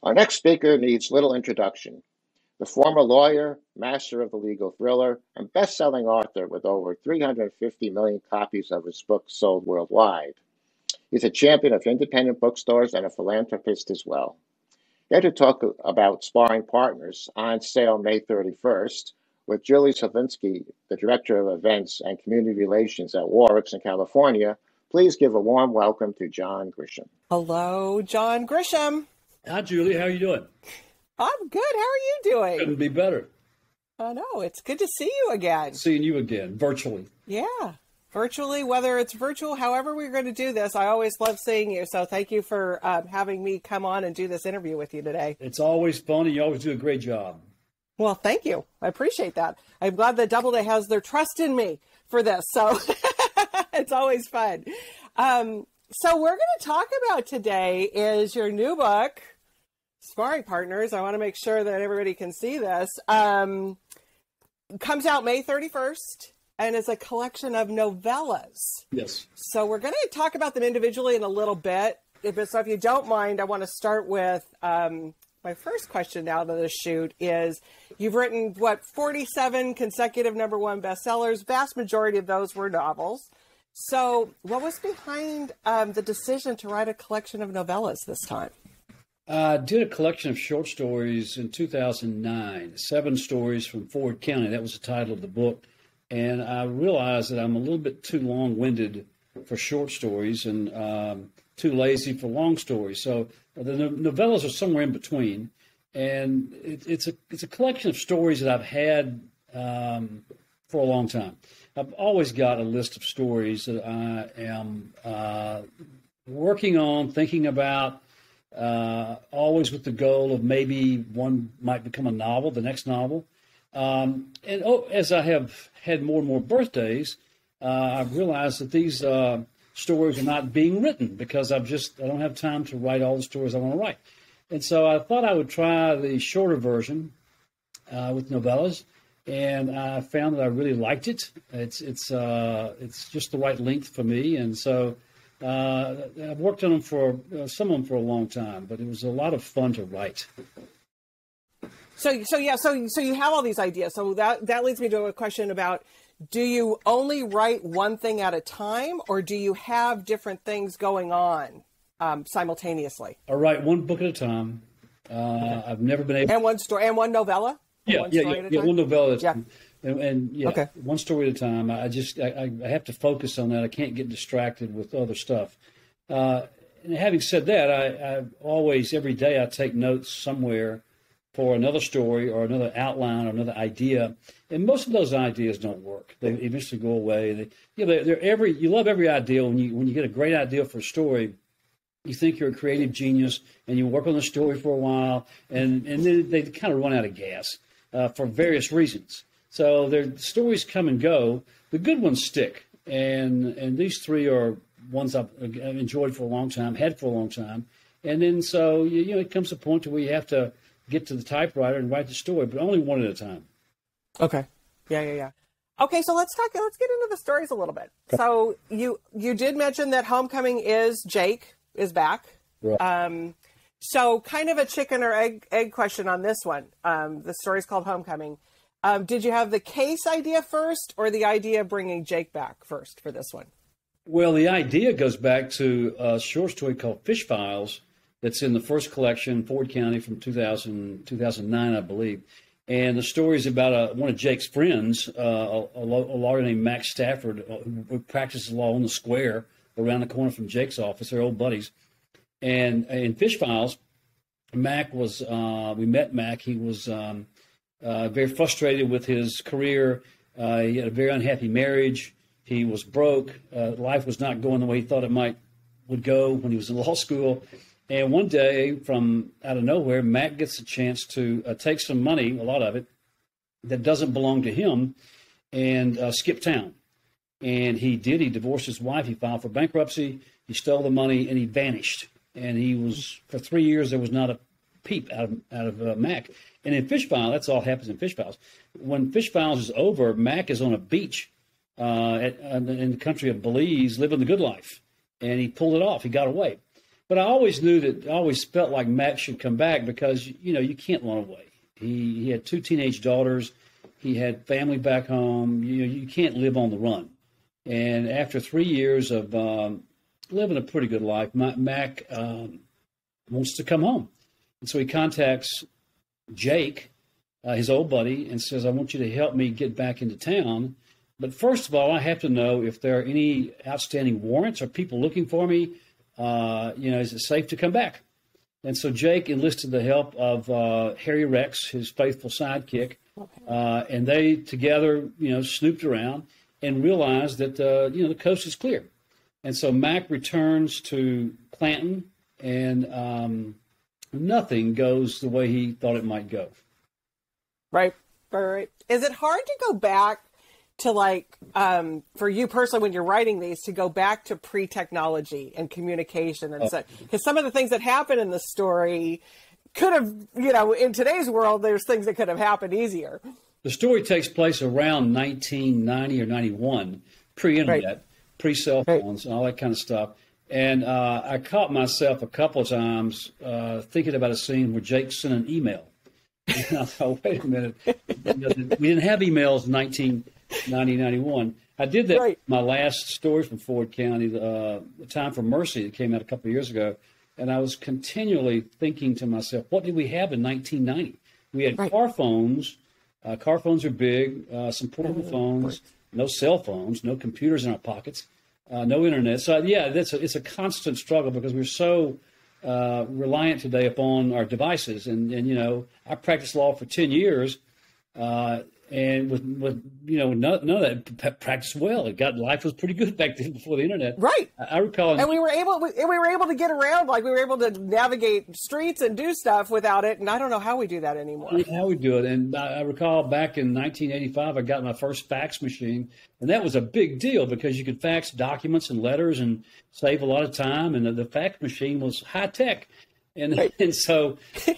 Our next speaker needs little introduction. The former lawyer, master of the legal thriller, and best-selling author with over 350 million copies of his books sold worldwide. He's a champion of independent bookstores and a philanthropist as well. Here to talk about Sparring Partners, on sale May 31st, with Julie Slavinsky, the Director of Events and Community Relations at Warwick in California. Please give a warm welcome to John Grisham. Hello, John Grisham. Hi, Julie. How are you doing? I'm good. How are you doing? Couldn't be better. I know. It's good to see you again. Seeing you again, virtually. Yeah, virtually, whether it's virtual, however we're going to do this. I always love seeing you. So thank you for having me come on and do this interview with you today. It's always fun, and you always do a great job. Well, thank you. I appreciate that. I'm glad that Doubleday has their trust in me for this. So it's always fun. So we're going to talk about today is your new book, Sparring Partners. I want to make sure that everybody can see this. Comes out May 31st, and it's a collection of novellas. Yes. So we're going to talk about them individually in a little bit. So if you don't mind, I want to start with my first question out of the shoot is, you've written, 47 consecutive #1 bestsellers. Vast majority of those were novels. So what was behind the decision to write a collection of novellas this time? I did a collection of short stories in 2009, 7 stories from Ford County. That was the title of the book. And I realized that I'm a little bit too long-winded for short stories and too lazy for long stories. So the novellas are somewhere in between. And it's a collection of stories that I've had for a long time. I've always got a list of stories that I am working on, thinking about, always with the goal of maybe one might become a novel, the next novel. As I have had more and more birthdays, I've realized that these stories are not being written because I don't have time to write all the stories I want to write. And so I thought I would try the shorter version with novellas. And I found that I really liked it. It's just the right length for me, and so I've worked on them for some of them for a long time. But it was a lot of fun to write. So you have all these ideas. So that leads me to a question about: do you only write one thing at a time, or do you have different things going on simultaneously? I write one book at a time. I've never been able. And one story and one novella. Yeah, one novella at a time. And okay. One story at a time. I have to focus on that. I can't get distracted with other stuff. And having said that, I always, every day, I take notes somewhere for another story or another outline or another idea. And most of those ideas don't work. They eventually go away. You love every idea. When you get a great idea for a story, you think you're a creative genius, and you work on the story for a while, and then they kind of run out of gas. For various reasons. So their stories come and go. The good ones stick. And these 3 are ones I've enjoyed for a long time, had for a long time. And then so, it comes a point where you have to get to the typewriter and write the story, but only one at a time. Okay. Yeah. Okay, so let's get into the stories a little bit. Okay. So you did mention that Homecoming Jake is back. Right. So kind of a chicken or egg question on this one. The story's called Homecoming. Did you have the case idea first, or the idea of bringing Jake back first for this one? Well, the idea goes back to a short story called Fish Files that's in the first collection, Ford County, from 2009, I believe. And the story is about one of Jake's friends, a lawyer named Max Stafford, who practices law on the square around the corner from Jake's office. They're old buddies. And in Fish Files, Mac was, we met Mac. He was very frustrated with his career. He had a very unhappy marriage. He was broke. Life was not going the way he thought it would go when he was in law school. And one day, from out of nowhere, Mac gets a chance to take some money, a lot of it, that doesn't belong to him, and skip town. And he did. He divorced his wife. He filed for bankruptcy. He stole the money, and he vanished. And he was, for 3 years, there was not a peep out of Mac. And in Fish Files, that's all happens in Fish Files. When Fish Files is over, Mac is on a beach in the country of Belize, living the good life. And he pulled it off. He got away. But I always knew that, I always felt like Mac should come back because, you can't run away. He had 2 teenage daughters. He had family back home. You can't live on the run. And after 3 years of living a pretty good life, Mac wants to come home. And so he contacts Jake, his old buddy, and says, I want you to help me get back into town. But first of all, I have to know if there are any outstanding warrants or people looking for me. Is it safe to come back? And so Jake enlisted the help of Harry Rex, his faithful sidekick, and they together, snooped around and realized that, the coast is clear. And so Mac returns to Clanton, and nothing goes the way he thought it might go. Right. Is it hard to go back to for you personally, when you're writing these, to go back to pre-technology and communication and such? Because some of the things that happen in the story could have, in today's world, there's things that could have happened easier. The story takes place around 1990 or 91, pre-internet, pre-cell phones, and all that kind of stuff. And I caught myself a couple of times thinking about a scene where Jake sent an email. And I thought, wait a minute, we didn't have emails in 1991. I did that my last story from Ford County, the Time for Mercy, that came out a couple of years ago. And I was continually thinking to myself, what did we have in 1990? We had car phones. Car phones are big, some portable phones, no cell phones, no computers in our pockets, no internet. So, it's a constant struggle because we're so reliant today upon our devices. And I practiced law for 10 years, and with none of that practiced well. Life was pretty good back then before the internet. Right. I recall. And we were able to get around, we were able to navigate streets and do stuff without it. And I don't know how we do that anymore. How we do it. And I recall back in 1985, I got my first fax machine. And that was a big deal because you could fax documents and letters and save a lot of time. And the fax machine was high tech. And so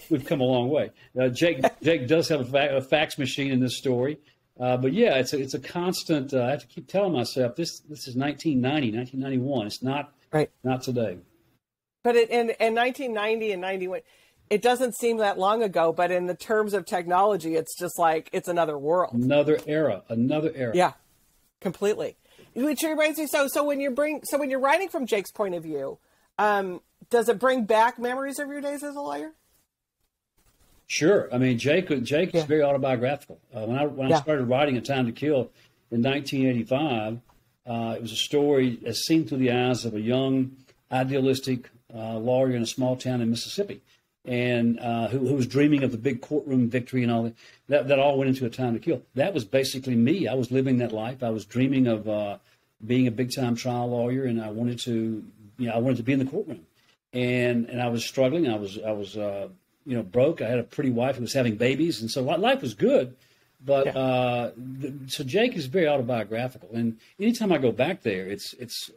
we've come a long way. Jake does have a fax machine in this story. But it's a constant, I have to keep telling myself, this is 1990, 1991. It's not today. But in 1990 and 91, it doesn't seem that long ago, but in the terms of technology, it's just it's another world. Another era. Yeah, completely. Which reminds me, so when you're writing from Jake's point of view, does it bring back memories of your days as a lawyer? Sure. I mean, Jake is very autobiographical. When I started writing A Time to Kill in 1985, it was a story as seen through the eyes of a young, idealistic lawyer in a small town in Mississippi, and who was dreaming of the big courtroom victory and all that. That all went into A Time to Kill. That was basically me. I was living that life. I was dreaming of being a big-time trial lawyer, and I wanted to be in the courtroom. And I was struggling. I was broke. I had a pretty wife who was having babies, and so life was good. But so Jake is very autobiographical, and anytime I go back there, it's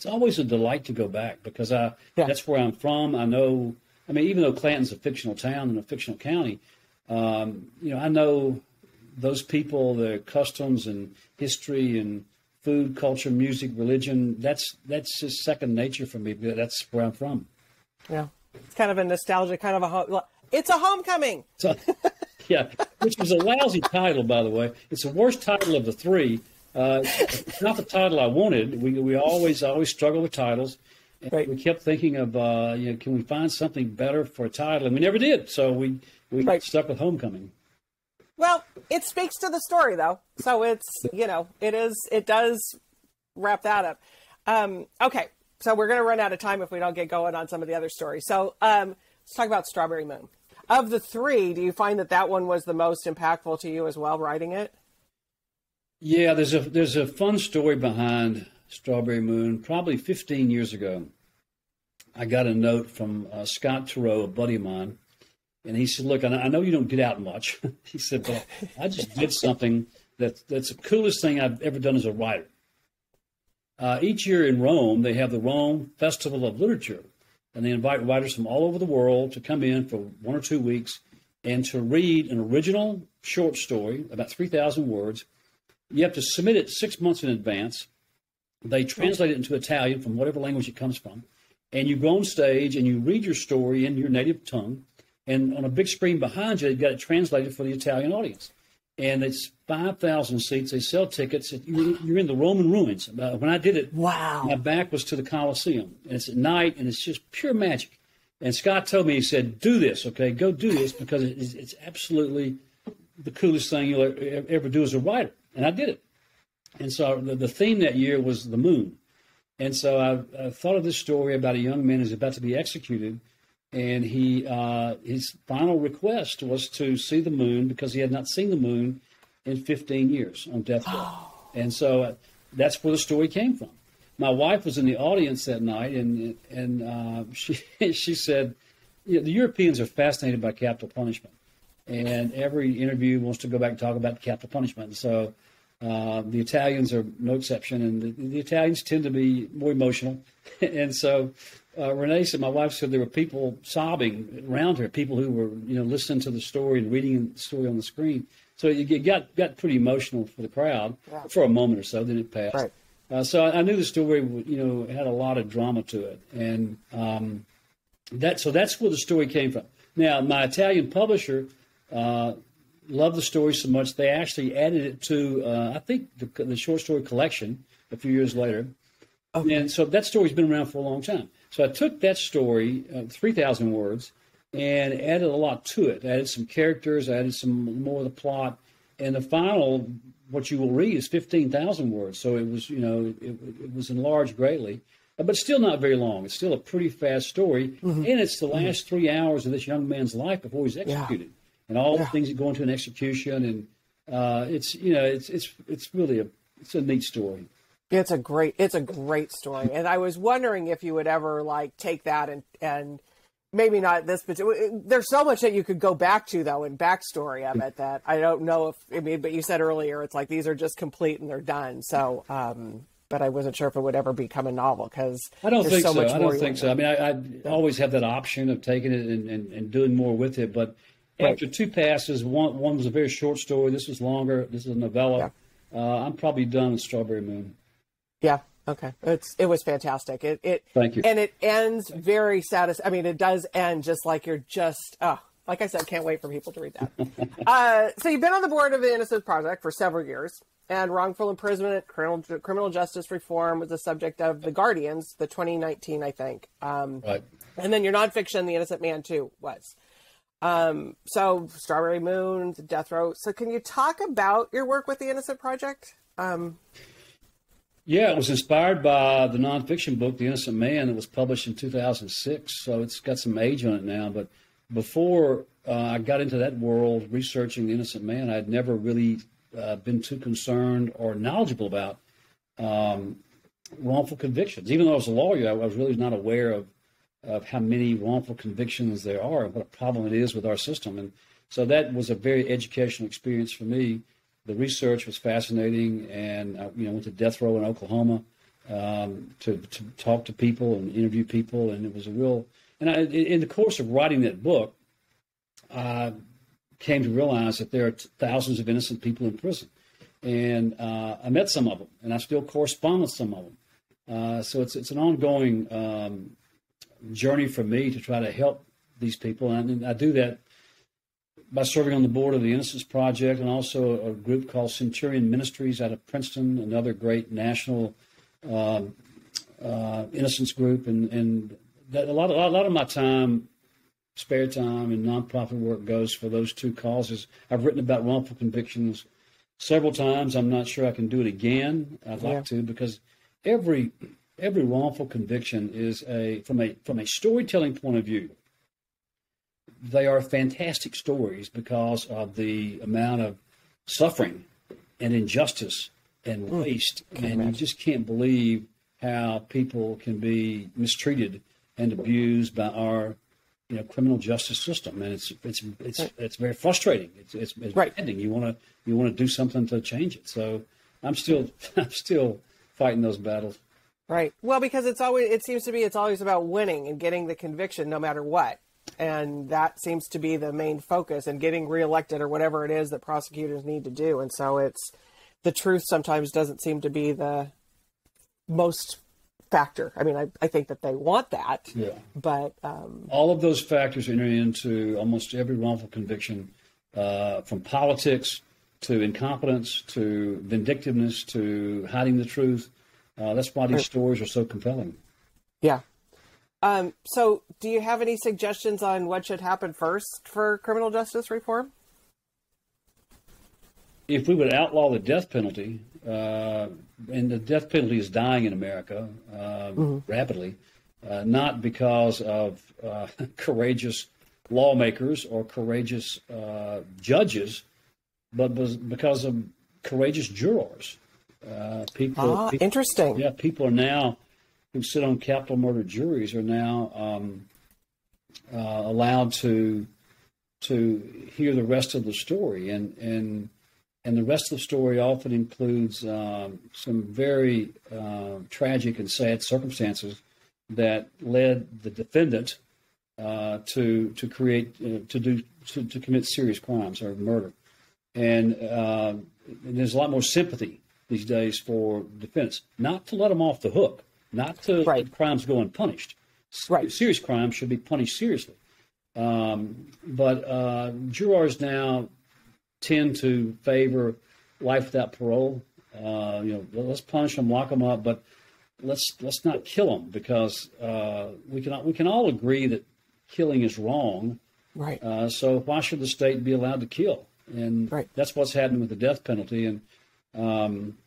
always a delight to go back because that's where I'm from. I know. I mean, even though Clanton's a fictional town and a fictional county, I know those people, their customs and history and food, culture, music, religion, that's just second nature for me. That's where I'm from. Yeah. It's kind of a nostalgia, kind of it's a homecoming. Which was a lousy title, by the way. It's the worst title of the three. It's not the title I wanted. We always struggle with titles. And we kept thinking of, can we find something better for a title? And we never did. So we stuck with Homecoming. Well, it speaks to the story, though. So it's, it does wrap that up. Okay. So we're going to run out of time if we don't get going on some of the other stories. So let's talk about Strawberry Moon. Of the three, do you find that one was the most impactful to you as well, writing it? Yeah, there's a fun story behind Strawberry Moon. Probably 15 years ago, I got a note from Scott Turow, a buddy of mine. And he said, look, I know you don't get out much. He said, but I just did something that's the coolest thing I've ever done as a writer. Each year in Rome, they have the Rome Festival of Literature. And they invite writers from all over the world to come in for 1 or 2 weeks and to read an original short story, about 3,000 words. You have to submit it 6 months in advance. They translate it into Italian from whatever language it comes from. and you go on stage and you read your story in your native tongue, and on a big screen behind you, you've got it translated for the Italian audience. And it's 5,000 seats. They sell tickets. You're in the Roman ruins. When I did it, wow, my back was to the Colosseum. And it's at night, and it's just pure magic. And Scott told me, he said, do this, okay? Go do this, because it's absolutely the coolest thing you'll ever do as a writer. And I did it. And so the theme that year was the moon. And so I thought of this story about a young man who's about to be executed. And his final request was to see the moon, because he had not seen the moon in 15 years on death row. Oh. And so that's where the story came from. My wife was in the audience that night, and she said, the Europeans are fascinated by capital punishment, and every interview wants to go back and talk about capital punishment. And so the Italians are no exception, and the Italians tend to be more emotional. And so Renee said, my wife said, there were people sobbing around her, people who were, listening to the story and reading the story on the screen. So it got pretty emotional for the crowd for a moment or so. Then it passed. Right. So I knew the story, had a lot of drama to it, and that's where the story came from. Now, my Italian publisher loved the story so much they actually added it to I think the short story collection a few years later. Okay. And so that story's been around for a long time. So I took that story, 3,000 words, and added a lot to it. I added some characters, I added some more of the plot, and the final, what you will read, is 15,000 words. So it was, it was enlarged greatly, but still not very long. It's still a pretty fast story, and it's the last 3 hours of this young man's life before he's executed, and all the things that go into an execution, and it's really it's a neat story. It's a great story, and I was wondering if you would ever take that and maybe not this, but there's so much that you could go back to though in backstory of it that I don't know but you said earlier it's like these are just complete and they're done. So, but I wasn't sure if it would ever become a novel because I don't think so. I don't think so. I mean, I always have that option of taking it and doing more with it, but after two passes, one was a very short story. This was longer. This is a novella. Yeah. I'm probably done with Strawberry Moon. Yeah. Okay. It was fantastic. Thank you. And it ends very satisfying. I mean, it does end just like you're just, like I said, can't wait for people to read that. So you've been on the board of the Innocence Project for several years, and wrongful imprisonment, criminal justice reform was the subject of The Guardian's, the 2019, I think. Right. And then your nonfiction, The Innocent Man, too, was. So Strawberry Moon, Death Row. So can you talk about your work with the Innocent Project? Yeah, it was inspired by the nonfiction book, The Innocent Man, that was published in 2006. So it's got some age on it now. But before I got into that world researching The Innocent Man, I'd never really been too concerned or knowledgeable about wrongful convictions. Even though I was a lawyer, I was really not aware of how many wrongful convictions there are and what a problem it is with our system. And so that was a very educational experience for me. The research was fascinating, and I went to death row in Oklahoma to talk to people and interview people, and it was a real. And in the course of writing that book, I came to realize that there are thousands of innocent people in prison, and I met some of them, and I still correspond with some of them. So it's an ongoing journey for me to try to help these people, and I do that by serving on the board of the Innocence Project, and also a group called Centurion Ministries out of Princeton, another great national innocence group, and that a lot of my time, spare time, and nonprofit work goes for those two causes. I've written about wrongful convictions several times. I'm not sure I can do it again. I'd like to, because every wrongful conviction is from a storytelling point of view. They are fantastic stories because of the amount of suffering and injustice and waste. And you just can't believe how people can be mistreated and abused by our criminal justice system. And it's very frustrating. It's ending. You want to do something to change it. So I'm still fighting those battles. Right. Well, because it seems to be it's always about winning and getting the conviction no matter what. And that seems to be the main focus, and getting reelected or whatever it is that prosecutors need to do. And so the truth sometimes doesn't seem to be the most factor. I mean, I think that they want that. Yeah. But all of those factors enter into almost every wrongful conviction, from politics to incompetence to vindictiveness to hiding the truth. That's why these stories are so compelling. Yeah. So do you have any suggestions on what should happen first for criminal justice reform? If we would outlaw the death penalty, and the death penalty is dying in America rapidly, not because of courageous lawmakers or courageous judges, but because of courageous jurors. People, interesting. Yeah, people are now, who sit on capital murder juries, are now allowed to hear the rest of the story, and the rest of the story often includes some very tragic and sad circumstances that led the defendant to commit serious crimes or murder, and there's a lot more sympathy these days for defendants, not to let them off the hook, not to let crimes go unpunished. Serious crimes should be punished seriously, but jurors now tend to favor life without parole. Let's punish them, lock them up, but let's not kill them, because we can all agree that killing is wrong. Right. So why should the state be allowed to kill? And that's what's happening with the death penalty. And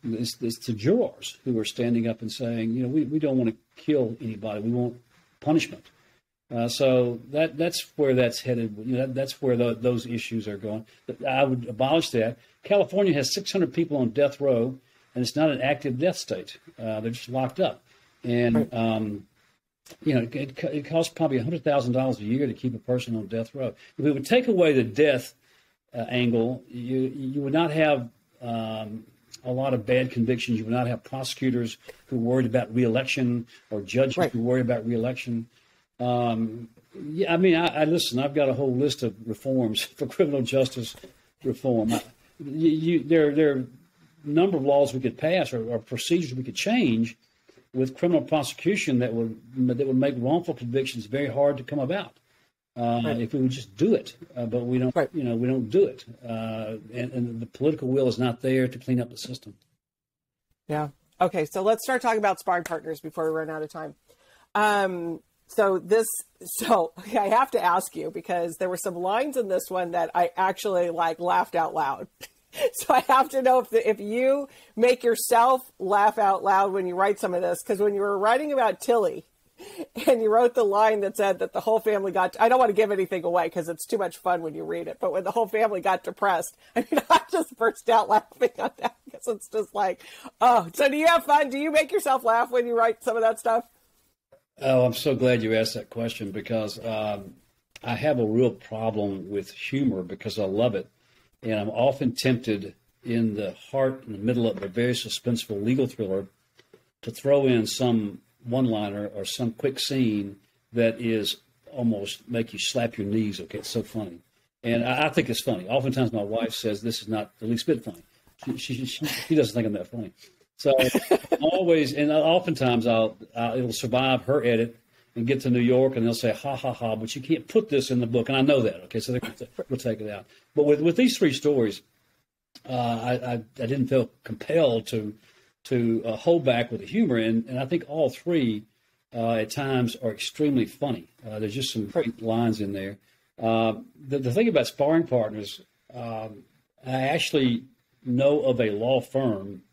it's the jurors who are standing up and saying, we don't want to kill anybody. We want punishment. So that's where that's headed. That's where those issues are going. I would abolish that. California has 600 people on death row, and it's not an active death state. They're just locked up. And, it costs probably $100,000 a year to keep a person on death row. If we would take away the death angle, you would not have a lot of bad convictions. You would not have prosecutors who are worried about reelection or judges who are worried about reelection. Listen, I've got a whole list of reforms for criminal justice reform. There are a number of laws we could pass or procedures we could change with criminal prosecution that would make wrongful convictions very hard to come about if we would just do it. But we don't. We don't do it, and the political will is not there to clean up the system. Yeah. Okay. So let's start talking about Sparring Partners before we run out of time. So I have to ask you, because there were some lines in this one that I actually laughed out loud. So I have to know if you make yourself laugh out loud when you write some of this, because when you were writing about Tilly and you wrote the line that said that the whole family I don't want to give anything away because it's too much fun when you read it, but when the whole family got depressed, I just burst out laughing on that, because it's just so do you have fun? Do you make yourself laugh when you write some of that stuff? Oh, I'm so glad you asked that question, because I have a real problem with humor because I love it. And I'm often tempted in the middle of a very suspenseful legal thriller to throw in some one-liner or some quick scene that is almost make you slap your knees. Okay, it's so funny. And I think it's funny. Oftentimes my wife says this is not the least bit funny. She doesn't think I'm that funny. So oftentimes it'll survive her edit and get to New York, and they'll say, ha, ha, ha, but you can't put this in the book. And I know that, okay, so we'll take it out. But with these three stories, I didn't feel compelled to hold back with the humor. And I think all three at times are extremely funny. There's just some great lines in there. The thing about Sparring Partners, I actually know of a law firm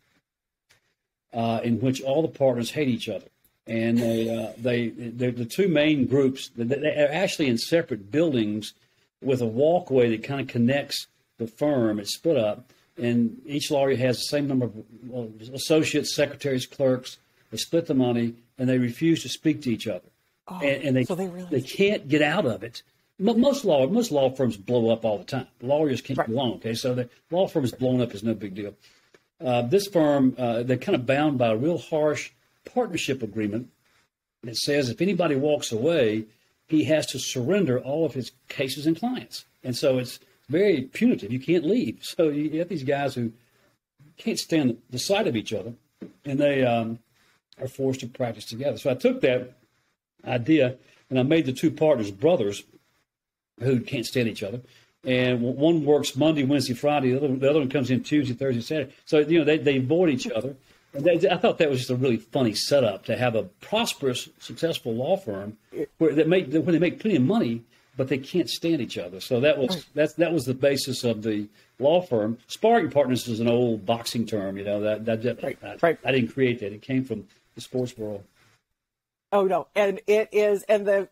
in which all the partners hate each other. And they're the two main groups. They're actually in separate buildings with a walkway that kind of connects the firm. It's split up, and each lawyer has the same number of associates, secretaries, clerks. They split the money, and they refuse to speak to each other. And they can't get out of it. Most law firms blow up all the time. Lawyers can't be long. Okay, so the law firm is blown up is no big deal. This firm, they're kind of bound by a real harsh partnership agreement that says if anybody walks away, he has to surrender all of his cases and clients. And so it's very punitive. You can't leave. So you have these guys who can't stand the sight of each other, and are forced to practice together. So I took that idea and I made the two partners brothers who can't stand each other. And one works Monday, Wednesday, Friday. The other one comes in Tuesday, Thursday, Saturday. So, they avoid each other. And I thought that was just a really funny setup to have a prosperous, successful law firm where they make plenty of money, but they can't stand each other. So that was the basis of the law firm. Sparring Partners is an old boxing term. I didn't create that. It came from the sports world. Oh no, and it is, and their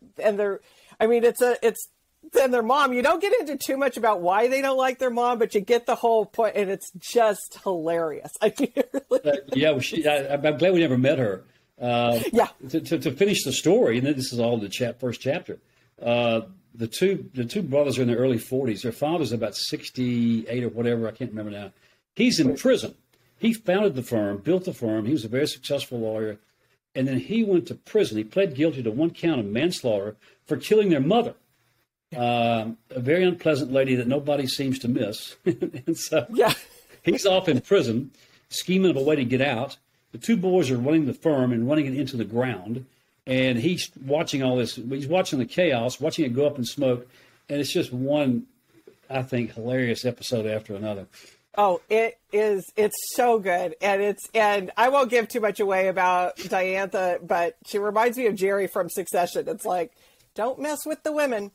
mom. You don't get into too much about why they don't like their mom, but you get the whole point, and it's just hilarious. I mean, I'm glad we never met her. To finish the story, and this is all the first chapter. The two brothers are in their early 40s. Their father's about 68 or whatever. I can't remember now. He's in prison. He founded the firm, built the firm. He was a very successful lawyer. And then he went to prison. He pled guilty to 1 count of manslaughter for killing their mother, a very unpleasant lady that nobody seems to miss. And so he's off in prison, scheming of a way to get out. The two boys are running the firm and running it into the ground. And he's watching all this. He's watching the chaos, watching it go up in smoke. And it's just one, I think, hilarious episode after another. Oh, it is. It's so good. And I won't give too much away about Diantha, but she reminds me of Jerry from Succession. It's like, don't mess with the women.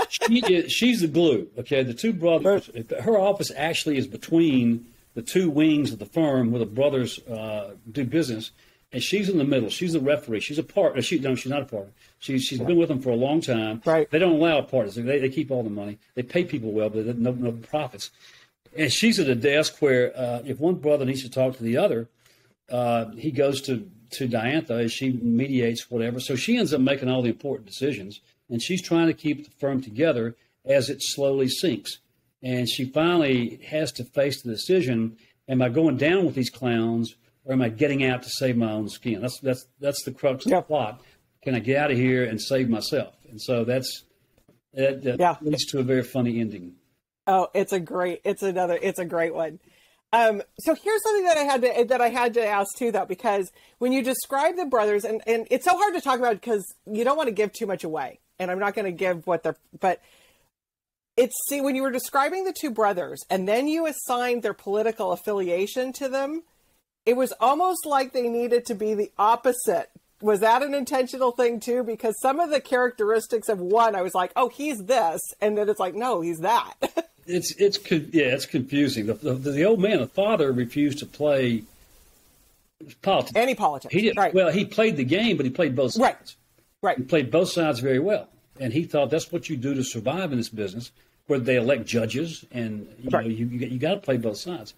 She's the glue. Okay. The two brothers, her office actually is between the two wings of the firm where the brothers do business. And she's in the middle. She's the referee. She's a partner. She's not a partner. She's been with them for a long time. Right. They don't allow partners. They keep all the money. They pay people well, but no profits. And she's at a desk where if one brother needs to talk to the other, he goes to Diantha as she mediates whatever. So she ends up making all the important decisions. And she's trying to keep the firm together as it slowly sinks. And she finally has to face the decision, am I going down with these clowns, or am I getting out to save my own skin? That's the crux of the plot. Can I get out of here and save myself? And so that leads to a very funny ending. Oh, it's a great one. So here's something that I had to ask too, though, because when you describe the brothers, and it's so hard to talk about because you don't want to give too much away, and I'm not going to give but when you were describing the two brothers, and then you assigned their political affiliation to them, it was almost like they needed to be the opposite. Was that an intentional thing too? Because some of the characteristics of one, I was like, oh, he's this, and then it's like, no, he's that. It's confusing. The old man, the father, refused to play politics. Any politics. He did. Right. Well, he played the game, but he played both sides. Right. He played both sides very well, and he thought that's what you do to survive in this business, where they elect judges, and you got to play both sides.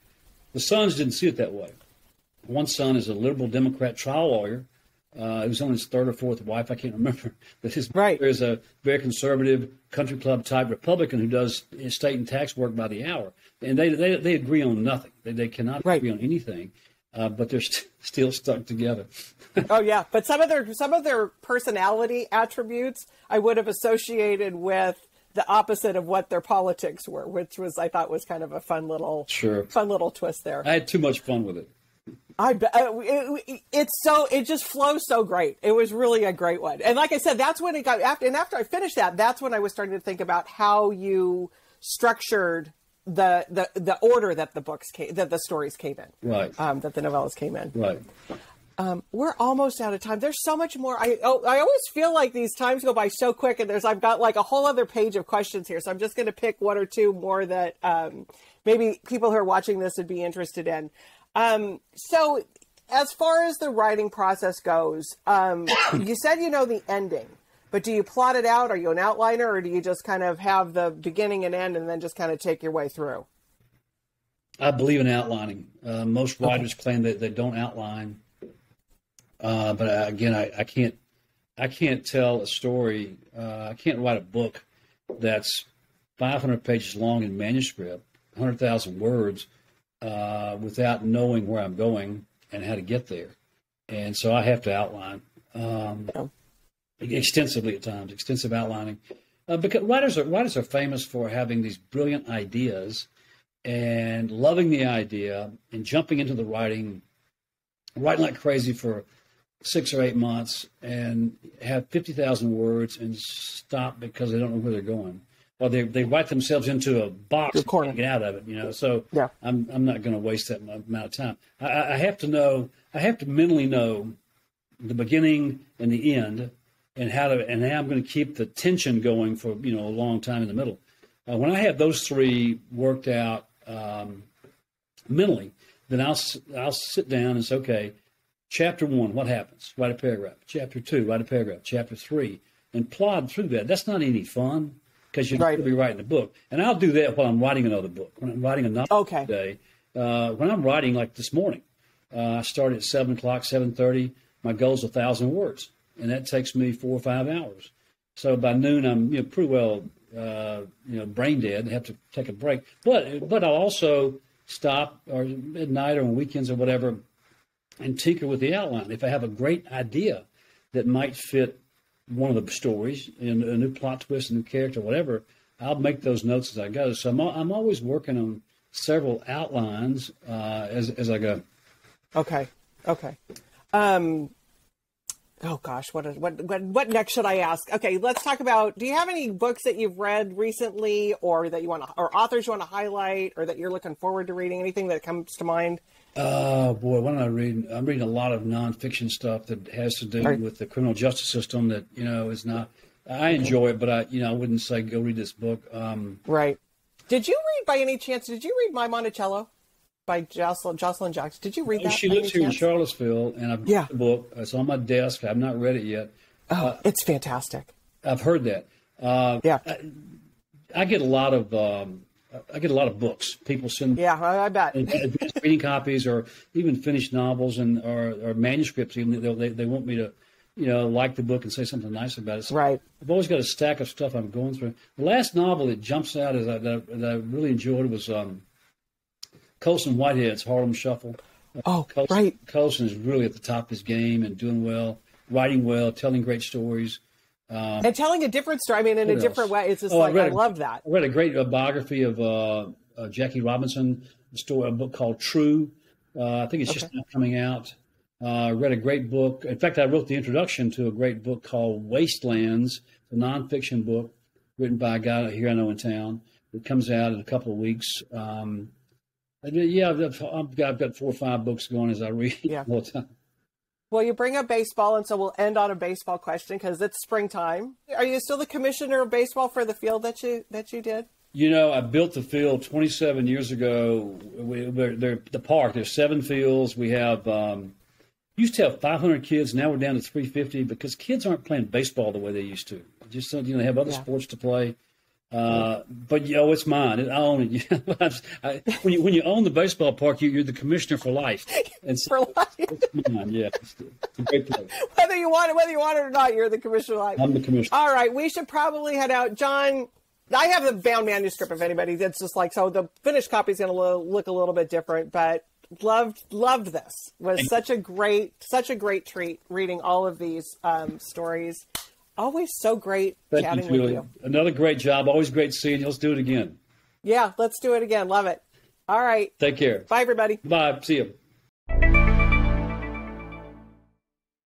The sons didn't see it that way. One son is a liberal Democrat trial lawyer. He was on his third or fourth wife. I can't remember. But his brother is a very conservative country club type Republican who does estate and tax work by the hour. And they agree on nothing. They cannot agree on anything. But they're still stuck together. Oh yeah, but some of their personality attributes I would have associated with the opposite of what their politics were, which I thought was kind of a fun little twist there. I had too much fun with it. It just flows so great. It was really a great one. And like I said, that's when it got after I finished that's when I was starting to think about how you structured the order that the stories came in. Right. That the novellas came in. Right. We're almost out of time. There's so much more. I always feel like these times go by so quick, and I've got like a whole other page of questions here. So I'm just going to pick one or two more that maybe people who are watching this would be interested in. So as far as the writing process goes, you said you know the ending, but do you plot it out? Are you an outliner, or do you just kind of have the beginning and end and then just kind of take your way through? I believe in outlining. Most writers claim that they don't outline. But again, I can't tell a story. I can't write a book that's 500 pages long in manuscript, 100,000 words, without knowing where I'm going and how to get there. And so I have to outline extensively at times, extensive outlining. Because writers are famous for having these brilliant ideas and loving the idea and jumping into the writing writing like crazy for 6 or 8 months and have 50,000 words and stop because they don't know where they're going. Or they write themselves into a box and can't get out of it, So yeah. I'm not going to waste that amount of time. I have to mentally know the beginning and the end, and how I'm going to keep the tension going for a long time in the middle. When I have those three worked out mentally, then I'll sit down and say, okay, chapter 1, what happens? Write a paragraph. Chapter 2, write a paragraph. Chapter 3, and plod through that. That's not any fun because you're going to be writing a book. And I'll do that while I'm writing another book. When I'm writing a novel today, when I'm writing like this morning, I started at 7 o'clock, 7:30. My goal is 1,000 words, and that takes me 4 or 5 hours. So by noon, I'm pretty well brain dead and have to take a break. But I'll also stop or at night or on weekends or whatever and tinker with the outline. If I have a great idea that might fit one of the stories, and a new plot twist, a new character, whatever, I'll make those notes as I go. So I'm always working on several outlines as I go. Okay. Oh gosh, what next should I ask? Okay, let's talk about. Do you have any books that you've read recently, or that you want to, or authors you want to highlight, or that you're looking forward to reading? Anything that comes to mind? Oh boy, what am I reading? I'm reading a lot of nonfiction stuff that has to do with the criminal justice system. That is not. I enjoy it, but I wouldn't say go read this book. Right. Did you read by any chance? Did you read My Monticello by Jocelyn Jackson? Did you read that? She lives here in Charlottesville, and I've got the book. It's on my desk. I've not read it yet. Oh, it's fantastic. I've heard that. I get a lot of books. People send I bet reading copies or even finished novels or manuscripts. Even they want me to like the book and say something nice about it. So right. I've always got a stack of stuff I'm going through. The last novel that jumps out that I really enjoyed was Colson, Whiteheads, Harlem Shuffle. Colson is really at the top of his game and doing well, writing well, telling great stories. And telling a different story. I mean, in a different way. It's just I love that. I read a great biography of Jackie Robinson, a book called True. I think it's just now coming out. Read a great book. In fact, I wrote the introduction to a great book called Wastelands, a nonfiction book written by a guy here I know in town. It comes out in a couple of weeks. I've got 4 or 5 books going as I read all the time. Well, you bring up baseball, and so we'll end on a baseball question because it's springtime. Are you still the commissioner of baseball for the field that you did? I built the field 27 years ago. The park. There's 7 fields. We have used to have 500 kids. Now we're down to 350 because kids aren't playing baseball the way they used to. Just they have other sports to play. But it's mine. I own it. When you own the baseball park, you're the commissioner for life. And so, for life. It's mine. Yeah, it's a great place. Whether you want it or not, you're the commissioner for life. I'm the commissioner. All right, we should probably head out, John. I have the bound manuscript. If anybody, that's just so the finished copy is going to look a little bit different, but loved this. Was such a great treat reading all of these stories. Always so great chatting with you. Another great job. Always great seeing you. Let's do it again. Yeah, let's do it again. Love it. All right. Take care. Bye, everybody. Bye. See you.